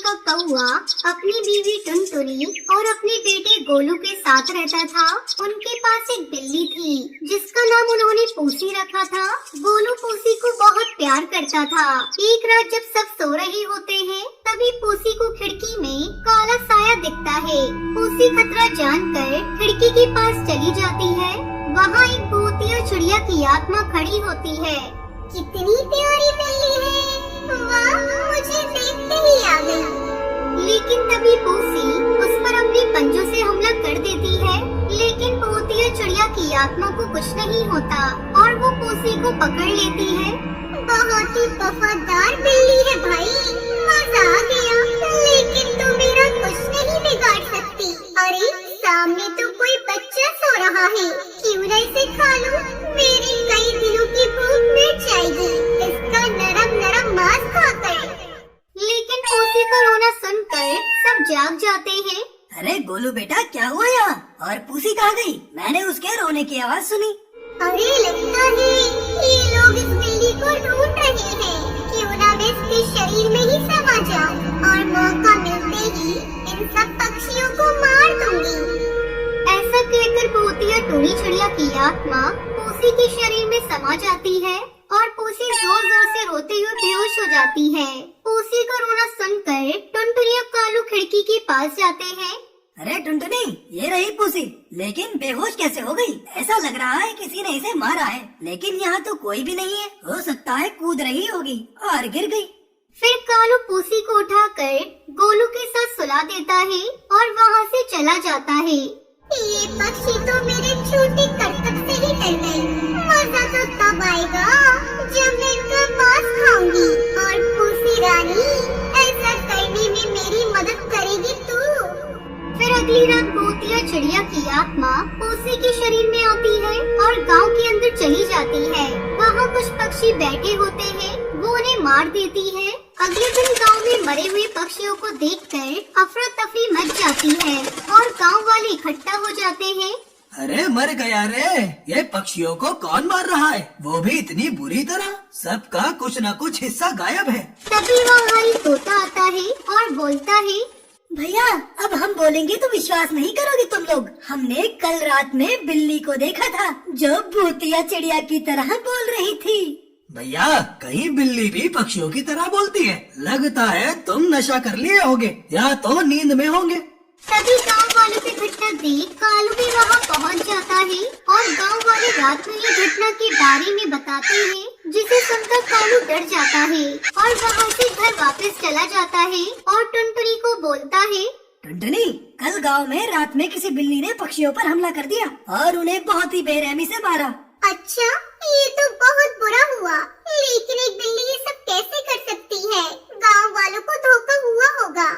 का कौआ अपनी बीवी टुनटुनी और अपने बेटे गोलू के साथ रहता था। उनके पास एक बिल्ली थी जिसका नाम उन्होंने पूसी रखा था। गोलू पूसी को बहुत प्यार करता था। एक रात जब सब सो रहे होते हैं तभी पूसी को खिड़की में काला साया दिखता है। पूसी खतरा जानकर खिड़की के पास चली जाती है। वहाँ एक भूतिया चिड़िया की आत्मा खड़ी होती है। कितनी प्यारी बिल्ली है, वाह, मुझे देखते ही आ गई। लेकिन तभी पूसी उस पर अपने पंजों से हमला कर देती है। लेकिन भूतिया चिड़िया की आत्मा को कुछ नहीं होता और वो पूसी को पकड़ लेती है। बहुत ही वफादार बिल्ली है भाई, मजा आ गया। लेकिन तू मेरा कुछ नहीं बिगाड़ सकती। अरे सामने तो कोई बच्चा सो रहा है, क्यों न इसे खा लूं? मेरी कई दिनों की भूख मिट जाएगी इसका नरम नरम मांस खाकर। लेकिन पूसी का रोना सुनकर सब जाग जाते हैं। अरे गोलू बेटा, क्या हुआ यहाँ? और पूसी कहाँ गई? मैंने उसके रोने की आवाज सुनी। अरे लगता है ये लोग इस बिल्ली को ढूंढ रहे हैं। क्यों ना मैं इसके शरीर में ही समा जाऊं और मौका मिलते ही इन सब पक्षियों को मार दूंगी। ऐसा कहकर भूतिया टोनी चिड़िया की आत्मा पूसी के शरीर में समा जाती है और पूसी जोर जोर से रोते हुए बेहोश हो जाती है। पूसी का रोना सुनकर टुनटुनी और कालू खिड़की के पास जाते हैं। अरे टुनटुनी, ये रही पूसी, लेकिन बेहोश कैसे हो गई? ऐसा लग रहा है किसी ने इसे मारा है, लेकिन यहाँ तो कोई भी नहीं है। हो सकता है कूद रही होगी और गिर गई। फिर कालू पूसी को उठाकर गोलू के साथ सुला देता है और वहाँ से चला जाता है। ये पक्षी तो मेरे छोटे करतब से ही डर गए। मजा तो तब आएगा जब मैं इनका मांस खाऊंगी। और पूसी रानी, ऐसा करने में मेरी मदद करेगी तू? फिर अगली रात भूतिया चिड़िया की आत्मा पूसी के शरीर में आती है और गांव के अंदर चली जाती है। वहाँ कुछ पक्षी बैठे होते हैं, वो उन्हें मार देती है। अगले दिन गांव में मरे हुए पक्षियों को देखकर अफरा तफरी मच जाती है और गांव वाले इकट्ठा हो जाते हैं। अरे मर गया रे, ये पक्षियों को कौन मार रहा है? वो भी इतनी बुरी तरह। सबका कुछ न कुछ हिस्सा गायब है। तभी वहाँ एक तोता आता है और बोलता है, भैया, अब हम बोलेंगे तो विश्वास नहीं करोगे तुम लोग। हमने कल रात में बिल्ली को देखा था जो भूतिया चिड़िया की तरह बोल रही थी। भैया, कहीं बिल्ली भी पक्षियों की तरह बोलती है? लगता है तुम नशा कर लिए होगे या तो नींद में होंगे। तभी गांव वालों की घटना देख कालू भी वहाँ पहुँच जाता है और गांव वाले रात में ये घटना के बारे में बताते हैं, जिसे सुनकर कालू डर जाता है और वहाँ से घर वापस चला जाता है और टुनटुनी को बोलता है, टुनटुनी, कल गांव में रात में किसी बिल्ली ने पक्षियों पर हमला कर दिया और उन्हें बहुत ही बेरहमी से मारा। अच्छा, ये तो बहुत बुरा हुआ। लेकिन एक बिल्ली ये सब कैसे कर सकती है? गांव वालों को धोखा हुआ होगा।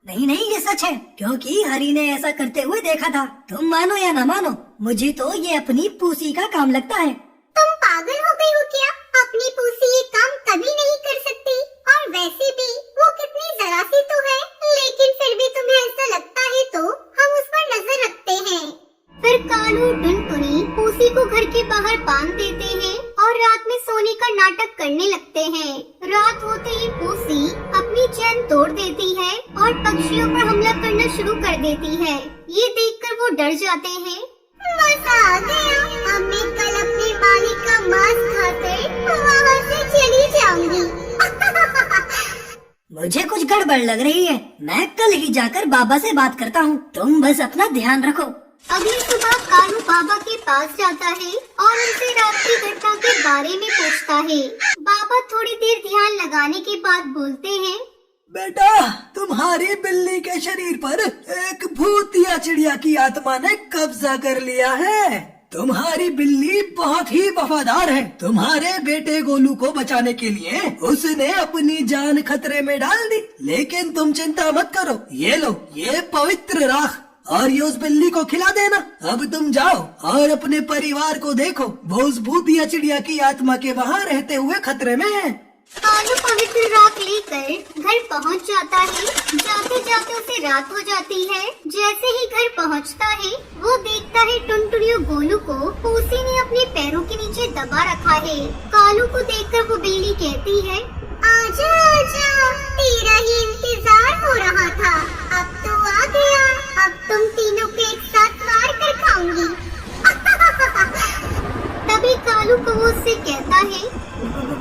नहीं नहीं, ये सच है, क्योंकि हरी ने ऐसा करते हुए देखा था। तुम मानो या न मानो, मुझे तो ये अपनी पूसी का काम लगता है। तुम पागल हो गई हो क्या? अपनी पूसी ये काम कभी नहीं कर सकती। और वैसे भी वो कितनी जरा सी तो है। लेकिन फिर भी तुम्हें ऐसा लगता है तो हम उस पर नजर रखते हैं। फिर कालू टुनटुनी पूसी को घर के बाहर बांध देते हैं और रात में सोने का नाटक करने लगते हैं। रात होते ही पूसी अपनी चैन तोड़ देती है और पक्षियों पर हमला करना शुरू कर देती है। ये देखकर वो डर जाते हैं। मजा आ गया, अब मैं कल अपने मालिक का मांस खाकर वहाँ से चली जाऊंगी। मुझे कुछ गड़बड़ लग रही है। मैं कल ही जाकर बाबा से बात करता हूँ। तुम बस अपना ध्यान रखो। अगली सुबह कालू बाबा के पास जाता है और उनसे रात की घटना के बारे में पूछता है। बाबा थोड़ी देर ध्यान लगाने के बाद बोलते हैं, बेटा, तुम्हारी बिल्ली के शरीर पर एक भूतिया चिड़िया की आत्मा ने कब्जा कर लिया है। तुम्हारी बिल्ली बहुत ही वफादार है। तुम्हारे बेटे गोलू को बचाने के लिए उसने अपनी जान खतरे में डाल दी। लेकिन तुम चिंता मत करो, ये लो, ये पवित्र राख और ये उस बिल्ली को खिला देना। अब तुम जाओ और अपने परिवार को देखो, वो उस भूतिया चिड़िया की आत्मा के वहाँ रहते हुए खतरे में है। कालू पवित्र राख लेकर घर पहुंच जाता है। जाते जाते उसे रात हो जाती है। जैसे ही घर पहुंचता है वो देखता है टुनटुनी और गोलू को पूसी ने अपने पैरों के नीचे दबा रखा है। कालू को देखकर वो बिल्ली कहती है, आजा आजा, तेरा ही इंतजार हो रहा था। अब तो आ गया, अब तुम तीनों को एक साथ मार कर खाऊंगी। तभी कालू कौवा उससे कहता है,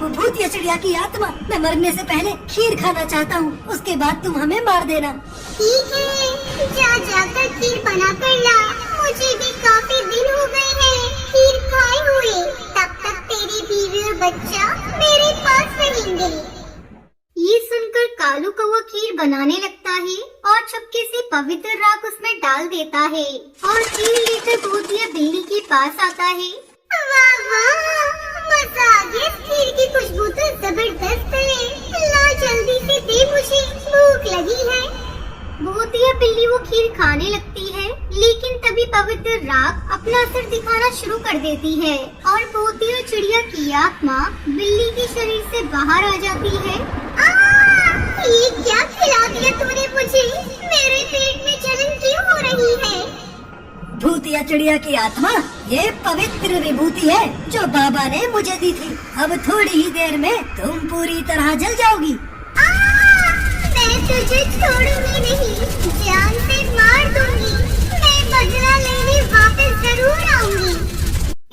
भूतिया चिड़िया की आत्मा, मैं मरने से पहले खीर खाना चाहता हूँ, उसके बाद तुम हमें मार देना। ठीक है, जा जाकर खीर बना कर ला। मुझे भी काफी दिन हो गए हैं खीर खाए हुए। तब तक तेरी बीवी और बच्चा मेरे पास रहेंगे। ये सुनकर कालू कौवा खीर बनाने लगता है और चुपके से पवित्र राख उसमें डाल देता है और खीर लेकर भूतिया बिल्ली के पास आता है। वाह वाह, मजा आ गया। खीर की खुशबू तो जबरदस्त है। ला जल्दी से दे, मुझे भूख लगी है। भूतिया बिल्ली वो खीर खाने लगती है, लेकिन तभी पवित्र राख अपना असर दिखाना शुरू कर देती है और भूतिया चिड़िया की आत्मा बिल्ली के शरीर से बाहर आ जाती है। ये क्या खिला दिया तूने मुझे? मेरे पेट में जलन क्यों हो रही है? भूतिया चिड़िया की आत्मा, ये पवित्र विभूति है जो बाबा ने मुझे दी थी। अब थोड़ी ही देर में तुम पूरी तरह जल जाओगी। मैं तुझे छोड़ूंगी नहीं, जान से मार दूंगी। मैं बदला लेने वापस जरूर आऊंगी।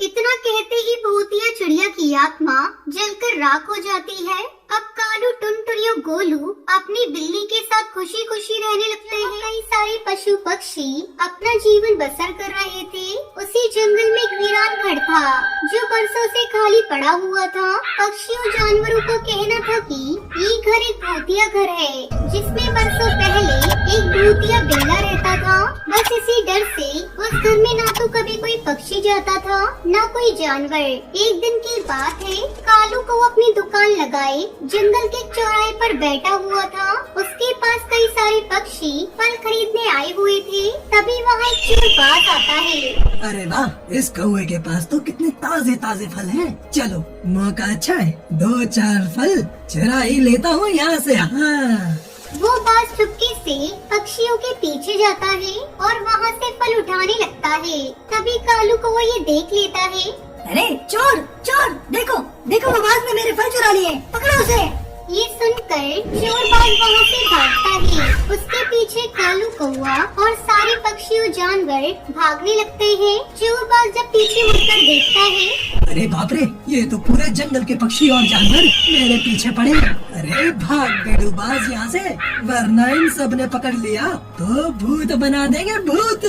इतना कहते ही भूतिया चिड़िया की आत्मा जलकर राख हो जाती है। अब कालू, टुनटुनी और गोलू अपनी बिल्ली के साथ खुशी खुशी रहने लगते हैं। कई सारे पशु पक्षी अपना जीवन बसर कर रहे थे। उसी जंगल में एक वीरान घर था जो बरसों से खाली पड़ा हुआ था। पक्षियों जानवरों को कहना था कि ये घर एक भूतिया घर है, जिसमें बरसों पहले एक भूतिया बिल्ला रहता था। बस इसी डर से उस घर में ना तो कभी कोई पक्षी जाता था, न कोई जानवर। एक दिन की बात है, कालू को अपनी दुकान लगाए जंगल के चौराहे पर बैठा हुआ था। उसके पास कई सारे पक्षी फल खरीदने आए हुए थे। तभी वहाँ एक चोर बाज आता है। अरे वाह, इस कौवे के पास तो कितने ताजे ताजे फल हैं। चलो, मौका अच्छा है, 2-4 फल चुरा ही लेता हूँ यहाँ से। हाँ, वो बाज चुपके से पक्षियों के पीछे जाता है और वहाँ से फल उठाने लगता है। तभी कालू को वो ये देख लेता है। अरे चोर चोर, देखो देखो, वो बाज ने मेरे फल चुरा लिए, पकड़ो उसे। ये सुनकर चोर बाज वहाँ से भागता है। उसके पीछे कालू कौवा और सारे पक्षी और जानवर भागने लगते हैं। चोर बाज जब पीछे मुड़कर देखता है, अरे बाप रे, ये तो पूरे जंगल के पक्षी और जानवर मेरे पीछे पड़े। अरे भाग बेड़ूबाज यहाँ से, वरना इन सब ने पकड़ लिया तो भूत बना देंगे, भूत।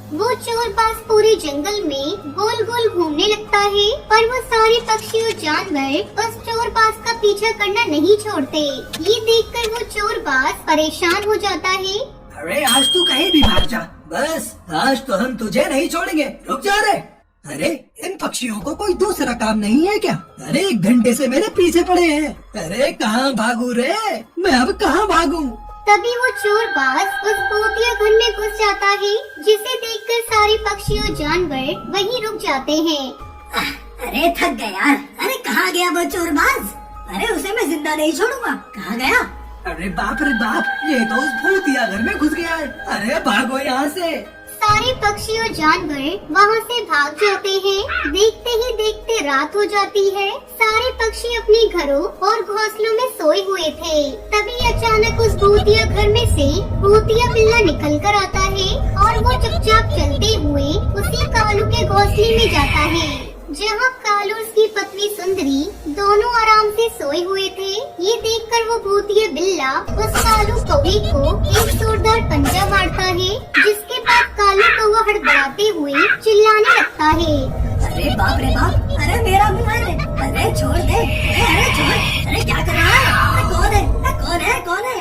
वो चोर बाज पूरे जंगल में गोल गोल घूमने लगता है, पर वो सारे पक्षी और जानवर उस चोर बाज का पीछा करना नहीं छोड़ते। ये देखकर वो चोर बाज परेशान हो जाता है। अरे आज तू कहीं भी भाग जा, बस आज तो हम तुझे नहीं छोड़ेंगे। रुक जा रे। अरे इन पक्षियों को कोई दूसरा काम नहीं है क्या? अरे 1 घंटे से मेरे पीछे पड़े हैं। अरे कहाँ भागू रे, मैं अब कहाँ भागूं? तभी वो चोर बाज उस भूतिया घर में घुस जाता है, जिसे देखकर सारे पक्षी और जानवर वहीं रुक जाते हैं। अरे थक गया यार। अरे कहाँ गया वो चोर बाज? अरे उसे मैं जिंदा नहीं छोड़ूंगा। कहाँ गया? अरे बाप रे बाप, ये तो उस भूतिया घर में घुस गया है। अरे भागो यहाँ से। सारे पक्षी और जानवर वहाँ से भाग जाते हैं। देखते ही देखते रात हो जाती है। सारे पक्षी अपने घरों और घोंसलों में सोए हुए थे। तभी अचानक उस भूतिया घर में से भूतिया बिल्ला निकल कर आता है और वो चुपचाप चलते हुए उसी कालू के घोंसले में जाता है, जहाँ कालू और उसकी पत्नी सुंदरी दोनों आराम से सोए हुए थे। ये देखकर वो भूतिया बिल्ला उस कालू कौवे को एक जोरदार पंजा मारता है, जिसके बाद कालू कौवा हड़बड़ाते हुए चिल्लाने लगता है। अरे बाप रे बाप, अरे मेरा मुँह है। अरे छोड़ दे, अरे छोड़, अरे क्या कर रहा है? कौन है? कौन है? कौन है?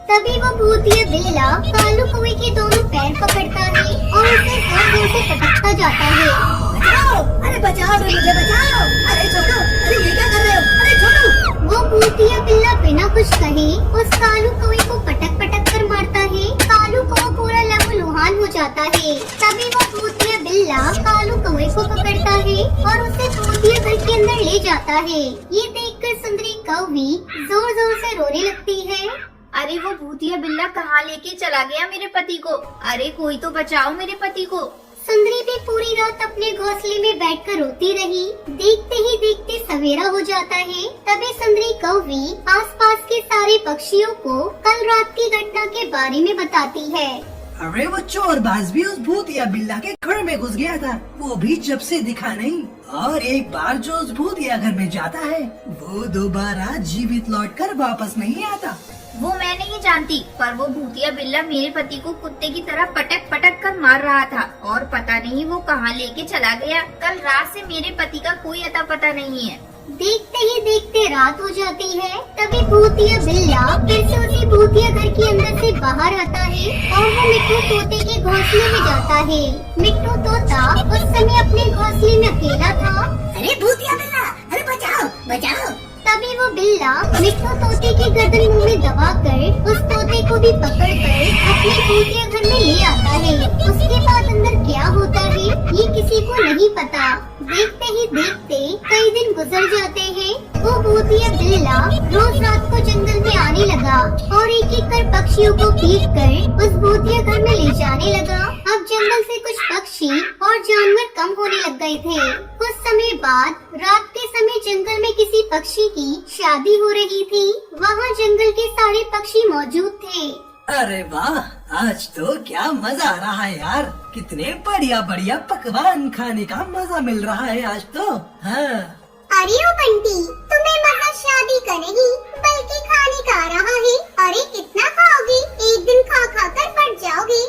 तभी वो भूतिया बिल्ला कालू कौवे के दोनों पैर पकड़ता है और उसे जोर से पटकता जाता है। बचाओ, अरे बचाओ, मुझे बचाओ। अरे छोड़ो, अरे ये क्या कर रहे हो? अरे छोड़ो। वो भूतिया बिल्ला बिना कुछ कहे उस कालू कौवे को पटक पटक कर मारता है। कालू कौवा पूरा लहूलुहान हो जाता है। तभी वो भूतिया बिल्ला कालू कौवे को पकड़ता है और उसे भूतिया घर के अंदर ले जाता है। ये देखकर सुंदरी कौवी जोर जोर से रोने लगती है। अरे वो भूतिया बिल्ला कहाँ लेके चला गया मेरे पति को? अरे कोई तो बचाओ मेरे पति को। सुंदरी भी पूरी रात अपने घोंसले में बैठकर रोती रही। देखते ही देखते सवेरा हो जाता है। तभी सुंदरी कौवी आसपास के सारे पक्षियों को कल रात की घटना के बारे में बताती है। अरे वो चोरबाज भी उस भूतिया बिल्ला के घर में घुस गया था, वो भी जब से दिखा नहीं। और एक बार जो उस भूतिया घर में जाता है वो दोबारा जीवित लौटकर वापस नहीं आता। वो मैं नहीं जानती, पर वो भूतिया बिल्ला मेरे पति को कुत्ते की तरह पटक पटक कर मार रहा था और पता नहीं वो कहाँ लेके चला गया। कल रात से मेरे पति का कोई अता पता नहीं है। देखते ही देखते रात हो जाती है। तभी भूतिया बिल्ला फिर से उसी भूतिया घर के अंदर से बाहर आता है और वो मिट्टू तोते के घोंसले में जाता है। मिट्टू तोता उस समय अपने घोंसले में अकेला था। अरे भूतिया बिल्ला, अरे बचाओ बचाओ। तभी वो बिल्ला मिट्टू तोते की गर्दन मुंह में दबाकर उस तोते को भी पकड़कर अपने भूतिया घर में ले आता है। उसके बाद अंदर क्या होता है ये किसी को नहीं पता। देखते ही देखते कई दिन गुजर जाते हैं। वो भूतिया बिल्ला रोज रात को जंगल में आने लगा और एक एक कर पक्षियों को पीट कर उस भूतिया घर में ले जाने लगा। अब जंगल से कुछ पक्षी और जानवर कम होने लग गए थे। कुछ समय बाद रात के समय जंगल में किसी पक्षी की शादी हो रही थी। वहाँ जंगल के सारे पक्षी मौजूद थे। अरे वाह, आज तो क्या मजा आ रहा है यार। कितने बढ़िया बढ़िया पकवान खाने का मजा मिल रहा है आज तो। हाँ। अरे ओ बंटी, तुम्हें मजा शादी करेगी बल्कि खाने का आ रहा है। अरे कितना खाओगी, एक दिन खा खा कर फट जाओगे।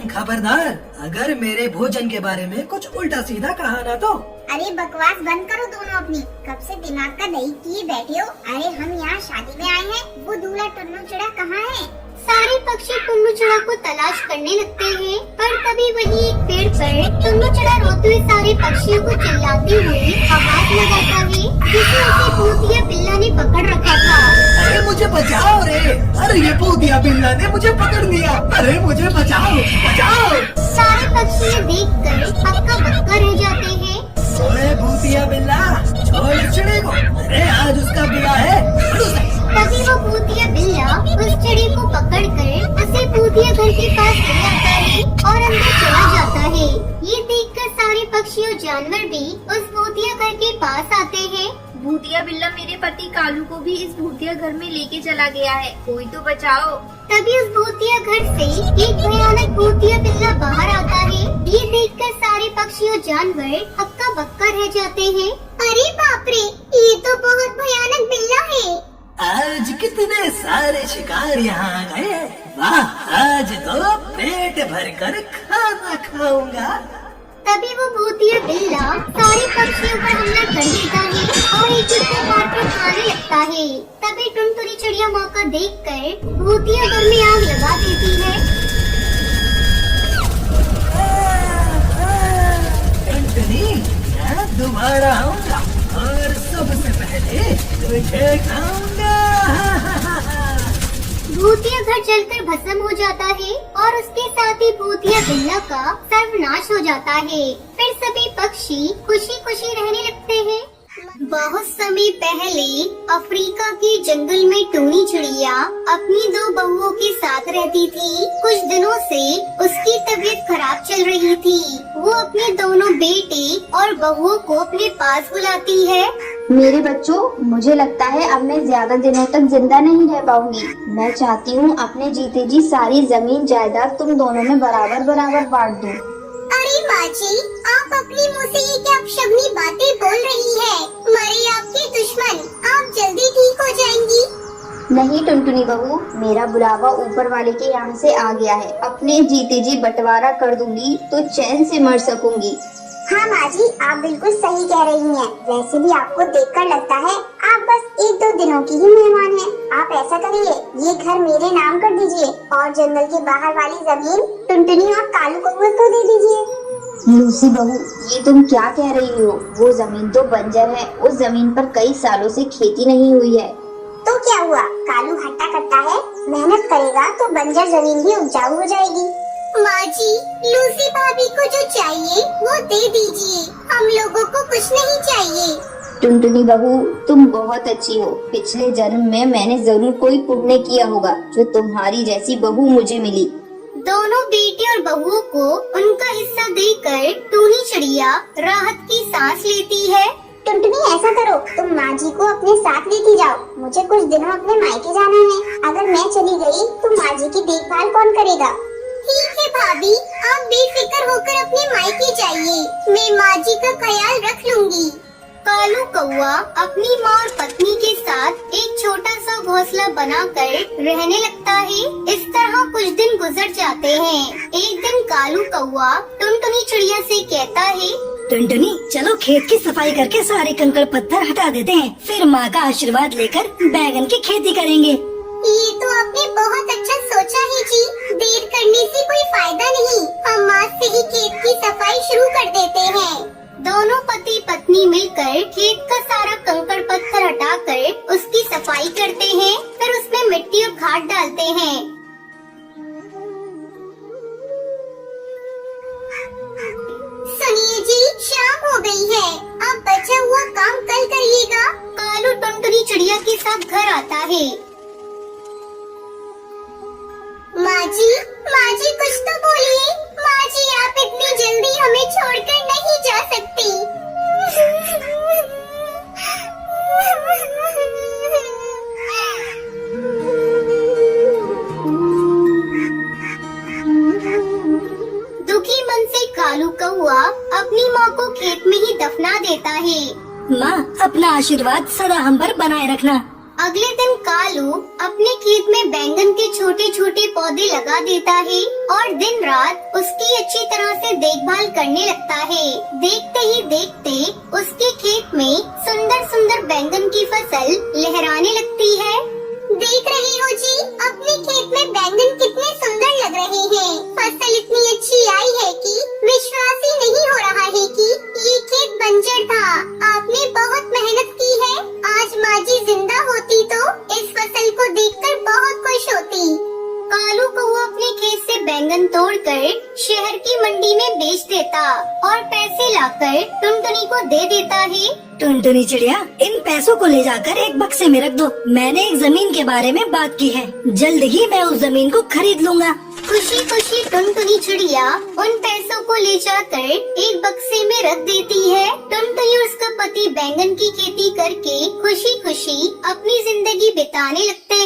खबरदार, अगर मेरे भोजन के बारे में कुछ उल्टा सीधा कहा ना तो। अरे बकवास बंद करो दोनों अपनी, कब से दिमाग का दही किए बैठे हो। अरे हम यहाँ शादी में आए हैं, वो दूल्हा टुन्नू चिड़ा कहाँ है? सारे पक्षी टुन्नू चिड़ा को तलाश करने लगते हैं, पर तभी वही एक पेड़ पर टुन्नू चिड़ा रोते हुए सारे पक्षियों को चिल्लाते हुए आवाज लगाता है, जिसे उसे भूतिया बिल्ला ने पकड़ रखा था। अरे मुझे बचाओ रे! अरे ये भूतिया बिल्ला ने मुझे पकड़ लिया। अरे मुझे बचाओ बचाओ! सारे पक्षी देखकर हक्का बक्का रह जाते हैं। ओए भूतिया बिल्ला, छोड़ चिड़ी को। अरे आज उसका बिल्ला है। तभी वो भूतिया बिल्ला उस चिड़ी को पकड़कर उसे भूतिया घर के पास ले आता है और अंदर चला जाता है। ये देखकर सारे पक्षी और जानवर भी उस भूतिया घर के पास आते हैं। भूतिया बिल्ला मेरे पति कालू को भी इस भूतिया घर में लेके चला गया है, कोई तो बचाओ। तभी उस भूतिया घर से एक भयानक भूतिया बिल्ला बाहर आता है। ये देखकर सारे पक्षी और जानवर हक्का बक्का रह जाते हैं। अरे बाप रे, ये तो बहुत भयानक बिल्ला है। आज कितने सारे शिकार यहाँ आ गए हैं। वाह, आज तो पेट भरकर खाना खाऊंगा। तभी वो भूतिया बिल्ला सारे पक्षियों पर हमला कर देता है और एक एक को मारकर खाने लगता है। तभी टुनटुनी चिड़िया मौका देखकर भूतिया घर में आग लगा देती है। टुनटुनी, मैं दोबारा आऊंगा और सबसे पहले तुझे खाऊंगा। भूतिया घर जलकर भस्म हो जाता है और उसके साथ ही भूतिया बिल्ला का सर्वनाश हो जाता है। फिर सभी पक्षी खुशी खुशी रहने लगते हैं। बहुत समय पहले अफ्रीका के जंगल में टूनी चिड़िया अपनी दो बहुओं के साथ रहती थी। कुछ दिनों से उसकी तबीयत खराब चल रही थी। वो अपने दोनों बेटे और बहुओं को अपने पास बुलाती है। मेरे बच्चों, मुझे लगता है अब मैं ज्यादा दिनों तक जिंदा नहीं रह पाऊंगी। मैं चाहती हूँ अपने जीते जी सारी जमीन जायदाद तुम दोनों में बराबर बराबर बांट दूँ। अरे माँ जी, आप अपने मुँह से ये क्या अपशगुनी बातें बोल रही है? मरे आपके दुश्मन, आप जल्दी ठीक हो जाएंगी। नहीं टुनटुनी बहू, मेरा बुलावा ऊपर वाले के यहाँ से आ गया है। अपने जीते जी बंटवारा कर दूंगी तो चैन से मर सकूंगी। हाँ माँ जी, आप बिल्कुल सही कह रही हैं। वैसे भी आपको देखकर लगता है आप बस एक दो दिनों की ही मेहमान हैं। आप ऐसा करिए, ये घर मेरे नाम कर दीजिए और जंगल के बाहर वाली जमीन टुनटुनी और कालू कौवे को दे दीजिए। लूसी बहू, ये तुम क्या कह रही हो? वो जमीन तो बंजर है, उस जमीन पर कई सालों से खेती नहीं हुई है। तो क्या हुआ, कालू हट्टा कट्टा है, मेहनत करेगा तो बंजर जमीन भी उपजाऊ हो जाएगी। माँ जी, लूसी भाभी को जो चाहिए वो दे दीजिए, हम लोगों को कुछ नहीं चाहिए। टुनटुनी बहू, तुम बहुत अच्छी हो। पिछले जन्म में मैंने जरूर कोई पुण्य किया होगा जो तुम्हारी जैसी बहू मुझे मिली। दोनों बेटे और बहुओं को उनका हिस्सा देकर टूनी चिड़िया राहत की सांस लेती है। टुनटुनी ऐसा करो, तुम माँ जी को अपने साथ लेके जाओ। मुझे कुछ दिनों अपने मायके जाना है। अगर मैं चली गई तो माँ जी की देखभाल कौन करेगा? ठीक है भाभी, आप बेफिक्र होकर अपने मायके जाइए, मैं माँ जी का ख्याल रख लूंगी। कालू कौआ अपनी माँ और पत्नी के साथ एक छोटा सा घोंसला बनाकर रहने लगता है। इस तरह कुछ दिन गुजर जाते हैं। एक दिन कालू कौआ टुनटुनी चिड़िया से कहता है, टुनटुनी चलो खेत की सफाई करके सारे कंकड़ पत्थर हटा देते हैं, फिर माँ का आशीर्वाद लेकर बैगन की खेती करेंगे। ये तो आपने बहुत अच्छा सोचा है जी। देर करने से कोई फायदा नहीं, हम आज से ही खेत की सफाई शुरू कर देते हैं। दोनों पति पत्नी मिलकर खेत का सारा कंकड़ पत्थर हटाकर उसकी सफाई करते हैं, फिर उसमें मिट्टी और खाद डालते हैं। सुनिए जी, शाम हो गई है, अब बचा हुआ काम कल करिएगा। कालू टुनटुनी चिड़िया के साथ घर आता है। माँ जी कुछ तो बोलिए। माँ जी, आप इतनी जल्दी हमें छोड़कर नहीं जा सकती। दुखी मन से कालू कौआ अपनी माँ को खेत में ही दफना देता है। माँ अपना आशीर्वाद सदा हम पर बनाए रखना। अगले दिन कालू अपने खेत में बैंगन के छोटे छोटे पौधे लगा देता है और दिन रात उसकी अच्छी तरह से देखभाल करने लगता है। देखते ही देखते उसके खेत में सुंदर सुंदर बैंगन की फसल लहराने लगती है। देख रहे हो जी, अपने खेत में बैंगन कितने सुंदर लग रहे हैं। फसल इतनी अच्छी आई है कि विश्वास ही नहीं हो रहा है कि ये खेत बंजर था। आपने बहुत मेहनत की है। आज माँ जी जिंदा होती तो इस फसल को देखकर बहुत खुश होती। कालू कौआ अपने खेत से बैंगन तोड़कर शहर की मंडी में बेच देता और पैसे लाकर टुनटुनी को दे देता है। टुनटुनी चिड़िया इन पैसों को ले जाकर एक बक्से में रख दो। मैंने एक जमीन के बारे में बात की है, जल्द ही मैं उस जमीन को खरीद लूँगा। खुशी खुशी टुनटुनी चिड़िया उन पैसों को ले जाकर एक बक्से में रख देती है। टुनटुनी और उसका पति बैंगन की खेती करके खुशी खुशी अपनी जिंदगी बिताने लगते हैं।